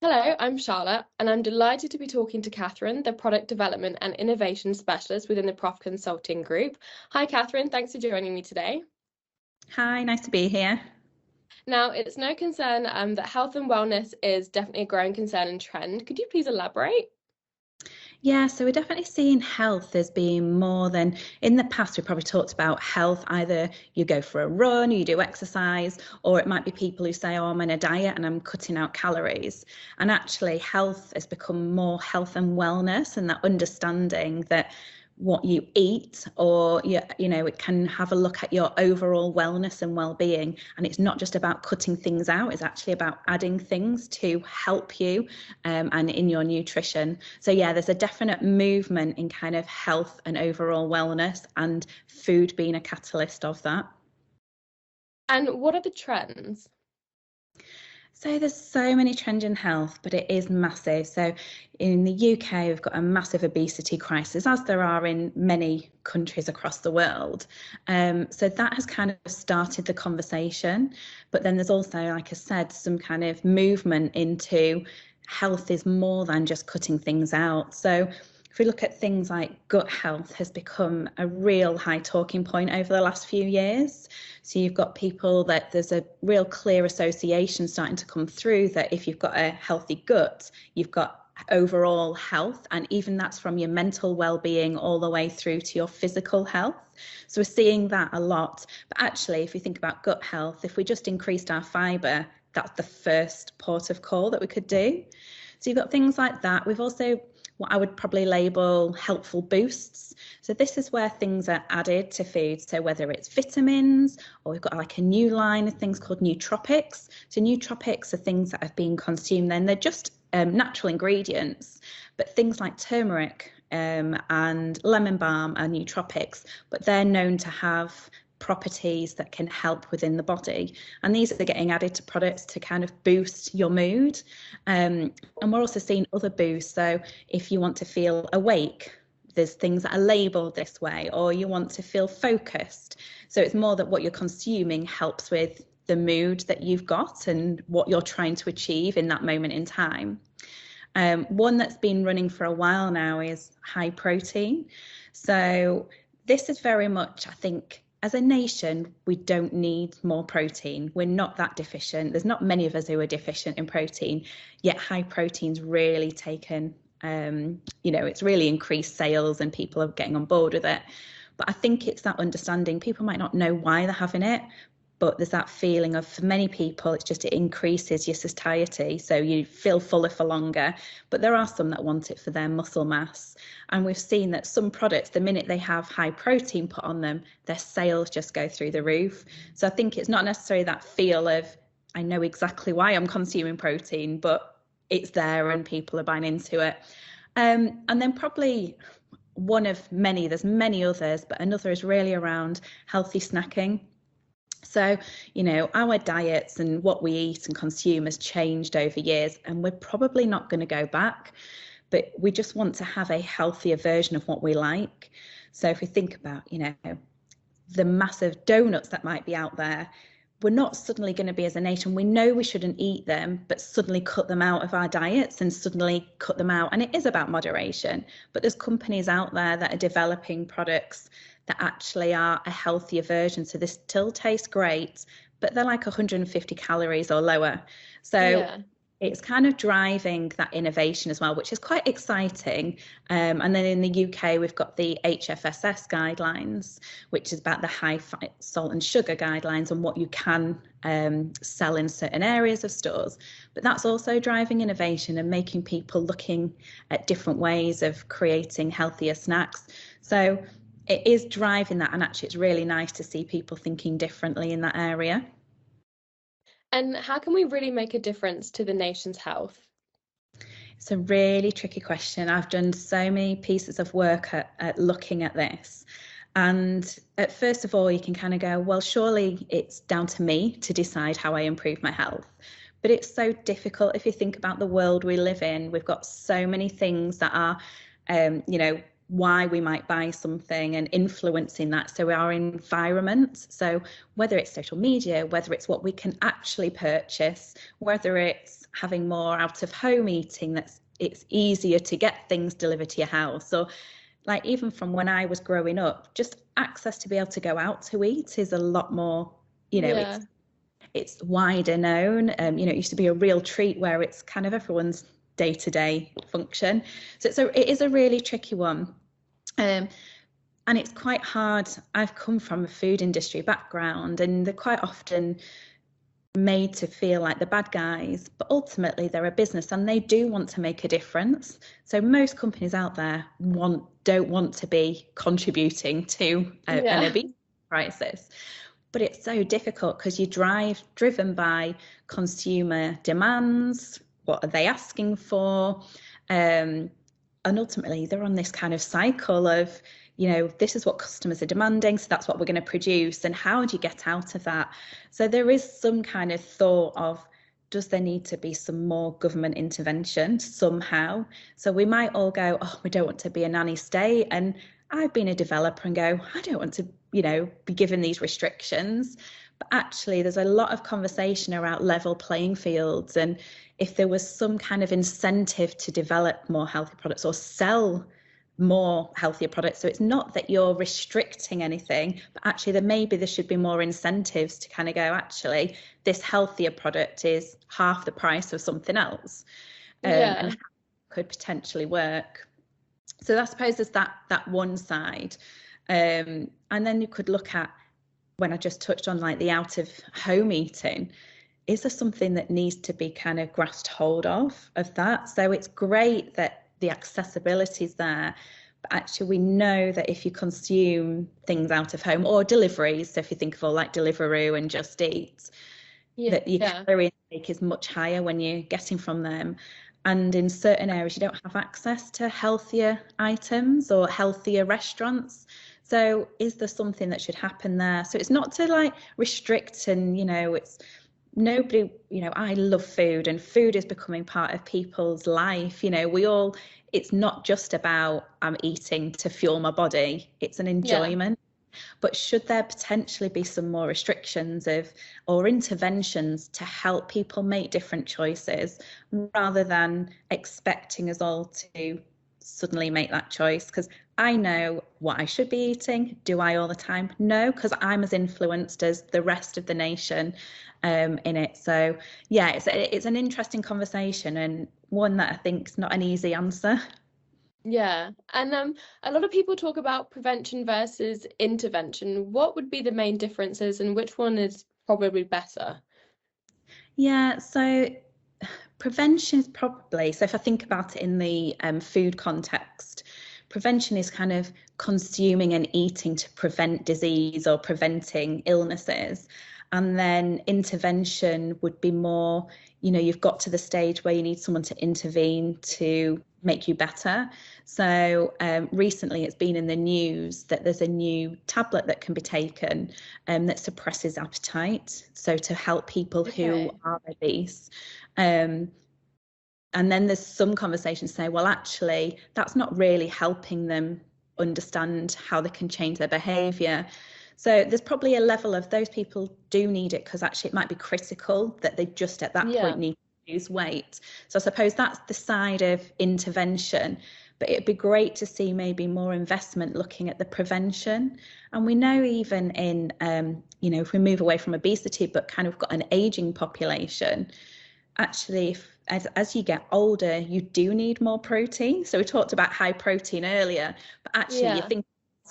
Hello, I'm Charlotte, and I'm delighted to be talking to Catherine, the Product Development and Innovation Specialist within the Prof Consulting Group. Hi, Catherine. Thanks for joining me today. Hi, nice to be here. Now, it's no concern that health and wellness is definitely a growing concern and trend. Could you please elaborate? Yeah, so we're definitely seeing health as being more than in the past. We probably talked about health, either you go for a run, you do exercise, or it might be people who say, oh, I'm on a diet and I'm cutting out calories. And actually, health has become more health and wellness, and that understanding that what you eat or it can have a look at your overall wellness and well-being, and it's not just about cutting things out, it's actually about adding things to help you and in your nutrition. So yeah, there's a definite movement in kind of health and overall wellness, and food being a catalyst of that. And what are the trends? So there's so many trends in health, but it is massive. So in the UK, we've got a massive obesity crisis, as there are in many countries across the world. So that has kind of started the conversation. But then there's also, like I said, some kind of movement into health is more than just cutting things out. So if we look at things like gut health has become a real high talking point over the last few years. So you've got people that there's a real clear association starting to come through that if you've got a healthy gut, you've got overall health, and even that's from your mental well-being all the way through to your physical health. So we're seeing that a lot. But actually, if you think about gut health, if we just increased our fibre, that's the first port of call that we could do. So you've got things like that. We've also what I would probably label helpful boosts. So this is where things are added to food. So whether it's vitamins, or we've got like a new line of things called nootropics. So nootropics are things that have been consumed then. They're just natural ingredients, but things like turmeric and lemon balm are nootropics, but they're known to have properties that can help within the body, and these are getting added to products to kind of boost your mood, and we're also seeing other boosts. So if you want to feel awake, there's things that are labeled this way, or you want to feel focused, so it's more that what you're consuming helps with the mood that you've got and what you're trying to achieve in that moment in time. One that's been running for a while now is high protein. So this is very much, I think, as a nation, we don't need more protein. We're not that deficient. There's not many of us who are deficient in protein, yet high protein's really taken, it's really increased sales and people are getting on board with it. But I think it's that understanding. People might not know why they're having it, but there's that feeling of, for many people, it's just it increases your satiety, so you feel fuller for longer. But there are some that want it for their muscle mass, and we've seen that some products, the minute they have high protein put on them, their sales just go through the roof. So I think it's not necessarily that feel of, I know exactly why I'm consuming protein, but it's there and people are buying into it. And then probably one of many, there's many others, but another is really around healthy snacking. So, our diets and what we eat and consume has changed over years, and we're probably not going to go back, but we just want to have a healthier version of what we like. So if we think about, the massive donuts that might be out there, we're not suddenly going to be, as a nation, we know we shouldn't eat them, but suddenly cut them out of our diets and suddenly cut them out. And it is about moderation, but there's companies out there that are developing products that actually are a healthier version. So they still taste great, but they're like 150 calories or lower. So it's kind of driving that innovation as well, which is quite exciting. And then in the UK, we've got the HFSS guidelines, which is about the high fat, salt and sugar guidelines and what you can sell in certain areas of stores. But that's also driving innovation and making people looking at different ways of creating healthier snacks. So it is driving that, and actually it's really nice to see people thinking differently in that area. And how can we really make a difference to the nation's health? It's a really tricky question. I've done so many pieces of work at looking at this. And at first of all, you can kind of go, well, surely it's down to me to decide how I improve my health. But it's so difficult if you think about the world we live in. We've got so many things that are, why we might buy something and influencing that. So our environment, so whether it's social media, whether it's what we can actually purchase, whether it's having more out of home eating, it's easier to get things delivered to your house, or like even from when I was growing up, just access to be able to go out to eat is a lot more, Yeah. it's wider known. It used to be a real treat where it's kind of everyone's day-to-day function. So it is a really tricky one. And it's quite hard. I've come from a food industry background, and they're quite often made to feel like the bad guys, but ultimately they're a business and they do want to make a difference. So most companies out there don't want to be contributing to an obesity crisis. But it's so difficult because you're driven by consumer demands. What are they asking for? And ultimately, they're on this kind of cycle of, this is what customers are demanding, so that's what we're going to produce. And how do you get out of that? So there is some kind of thought of, does there need to be some more government intervention somehow? So we might all go, oh, we don't want to be a nanny state. And I've been a developer and go, I don't want to, be given these restrictions. But actually, there's a lot of conversation around level playing fields. And if there was some kind of incentive to develop more healthy products or sell more healthier products. So it's not that you're restricting anything, but actually there should be more incentives to kind of go, actually, this healthier product is half the price of something else. And how could potentially work. So I suppose there's that one side. And then you could look at, when I just touched on like the out of home eating, is there something that needs to be kind of grasped hold of that? So it's great that the accessibility is there, but actually we know that if you consume things out of home or deliveries, so if you think of all like Deliveroo and Just Eat, that your calorie intake is much higher when you're getting from them. And in certain areas, you don't have access to healthier items or healthier restaurants. So is there something that should happen there? So it's not to like restrict and, it's nobody, I love food and food is becoming part of people's life. It's not just about I'm eating to fuel my body. It's an enjoyment. But should there potentially be some more restrictions or interventions to help people make different choices rather than expecting us all to suddenly make that choice? Because I know what I should be eating. Do I all the time? No, because I'm as influenced as the rest of the nation in it. So yeah, it's an interesting conversation and one that I think is not an easy answer. Yeah. And a lot of people talk about prevention versus intervention. What would be the main differences and which one is probably better? Yeah, so prevention is probably, so if I think about it in the food context, prevention is kind of consuming and eating to prevent disease or preventing illnesses. And then intervention would be more, you've got to the stage where you need someone to intervene to make you better. So recently it's been in the news that there's a new tablet that can be taken that suppresses appetite. So to help people who are obese. And then there's some conversations say, well, actually, that's not really helping them understand how they can change their behaviour. So there's probably a level of those people do need it because actually it might be critical that they just at that point need to lose weight. So I suppose that's the side of intervention. But it'd be great to see maybe more investment looking at the prevention. And we know even in, if we move away from obesity, but kind of got an aging population, actually, as you get older, you do need more protein. So we talked about high protein earlier, but actually you think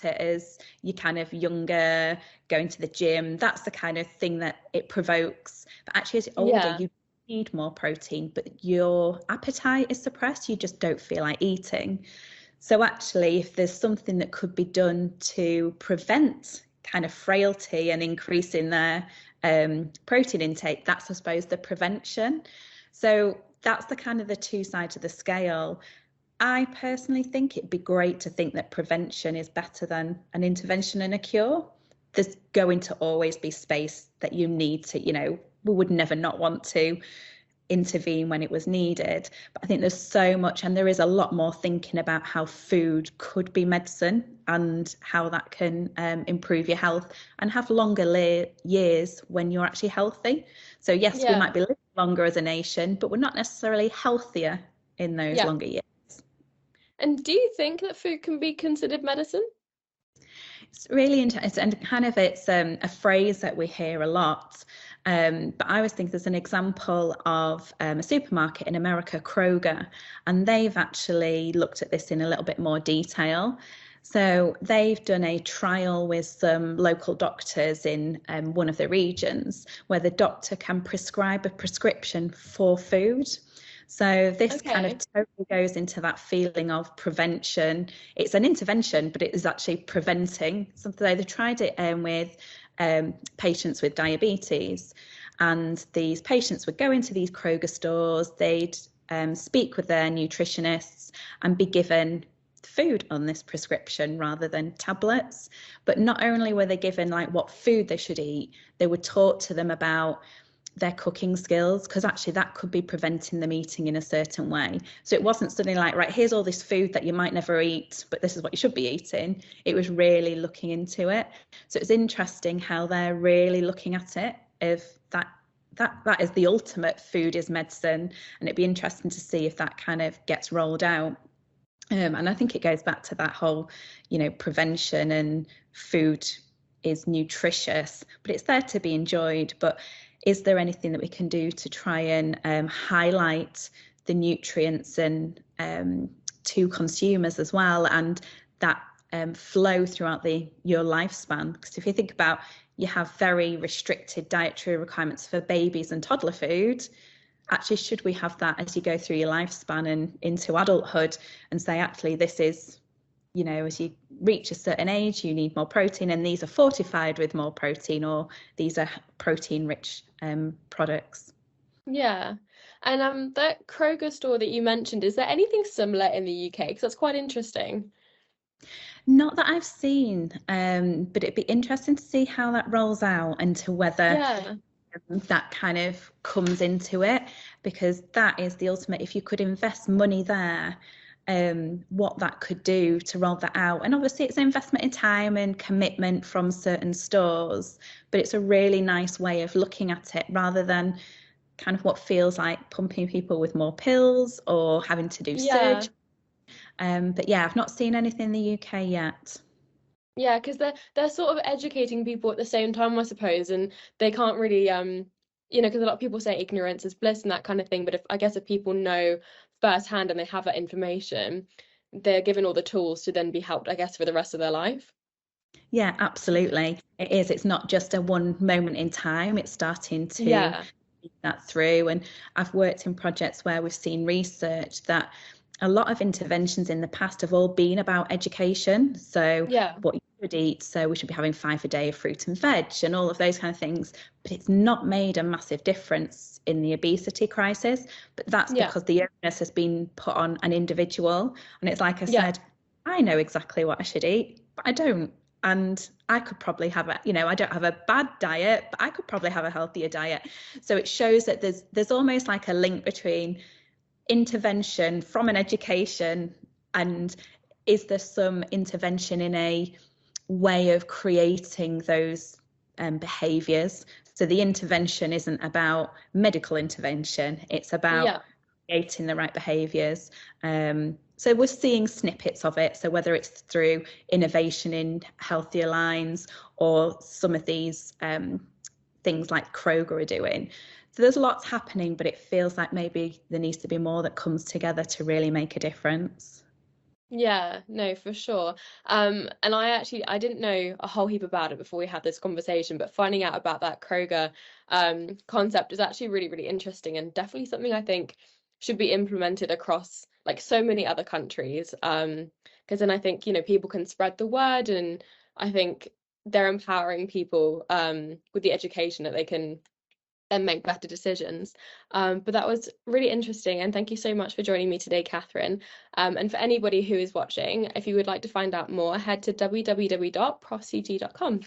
it as you're kind of younger, going to the gym, that's the kind of thing that it provokes. But actually as you're older, you need more protein, but your appetite is suppressed. You just don't feel like eating. So actually, if there's something that could be done to prevent kind of frailty and increasing their protein intake, that's, I suppose, the prevention. So that's the kind of the two sides of the scale. I personally think it'd be great to think that prevention is better than an intervention and a cure. There's going to always be space that you need to, we would never not want to intervene when it was needed. But I think there's so much, and there is a lot more thinking about how food could be medicine and how that can improve your health and have longer years when you're actually healthy. So yes, we Yeah. might be living longer as a nation, but we're not necessarily healthier in those Yeah. longer years. And do you think that food can be considered medicine? It's really interesting, and kind of it's a phrase that we hear a lot. But I always think there's an example of a supermarket in America, Kroger, and they've actually looked at this in a little bit more detail. So they've done a trial with some local doctors in one of the regions where the doctor can prescribe a prescription for food. So this kind of Okay. totally goes into that feeling of prevention. It's an intervention, but it is actually preventing something. They tried it with patients with diabetes, and these patients would go into these Kroger stores. They'd speak with their nutritionists and be given food on this prescription rather than tablets. But not only were they given like what food they should eat, they were taught to them about their cooking skills, because actually that could be preventing them eating in a certain way. So it wasn't suddenly like, right, here's all this food that you might never eat, but this is what you should be eating. It was really looking into it. So it's interesting how they're really looking at it, if that is the ultimate food is medicine, and it'd be interesting to see if that kind of gets rolled out. And I think it goes back to that whole, prevention, and food is nutritious, but it's there to be enjoyed. But is there anything that we can do to try and highlight the nutrients and to consumers as well, and that flow throughout your lifespan? Because if you think about, you have very restricted dietary requirements for babies and toddler food. Actually, should we have that as you go through your lifespan and into adulthood, and say, actually, this is, as you reach a certain age, you need more protein, and these are fortified with more protein, or these are protein rich products. Yeah. And that Kroger store that you mentioned, is there anything similar in the UK? Because that's quite interesting. Not that I've seen, but it'd be interesting to see how that rolls out, and to whether Yeah. that kind of comes into it, because that is the ultimate. If you could invest money there, what that could do to roll that out. And obviously it's an investment in time and commitment from certain stores, but it's a really nice way of looking at it, rather than kind of what feels like pumping people with more pills or having to do Yeah. surgery. But yeah, I've not seen anything in the UK yet. Yeah, because they're sort of educating people at the same time, I suppose, and they can't really because a lot of people say ignorance is bliss and that kind of thing, but if people know firsthand and they have that information, they're given all the tools to then be helped, I guess, for the rest of their life. Yeah, absolutely. It is. It's not just a one moment in time. It's starting to Yeah. think that through. And I've worked in projects where we've seen research that a lot of interventions in the past have all been about education. So Yeah. what you should eat. So we should be having 5 a day of fruit and veg and all of those kind of things. But it's not made a massive difference in the obesity crisis. But that's Yeah. because the onus has been put on an individual. And it's like I Yeah. said, I know exactly what I should eat, but I don't. And I could probably have I don't have a bad diet, but I could probably have a healthier diet. So it shows that there's almost like a link between intervention from an education, and is there some intervention in a way of creating those behaviours. So the intervention isn't about medical intervention, it's about Yeah. creating the right behaviours. So we're seeing snippets of it. So whether it's through innovation in healthier lines, or some of these things like Kroger are doing. So there's lots happening, but it feels like maybe there needs to be more that comes together to really make a difference. Yeah, no, for sure. And I didn't know a whole heap about it before we had this conversation, but finding out about that Kroger concept is actually really, really interesting, and definitely something I think should be implemented across like so many other countries. Because then I think, people can spread the word, and I think they're empowering people with the education that they can then make better decisions. But that was really interesting, and thank you so much for joining me today, Catherine. And for anybody who is watching, if you would like to find out more, head to www.profcg.com.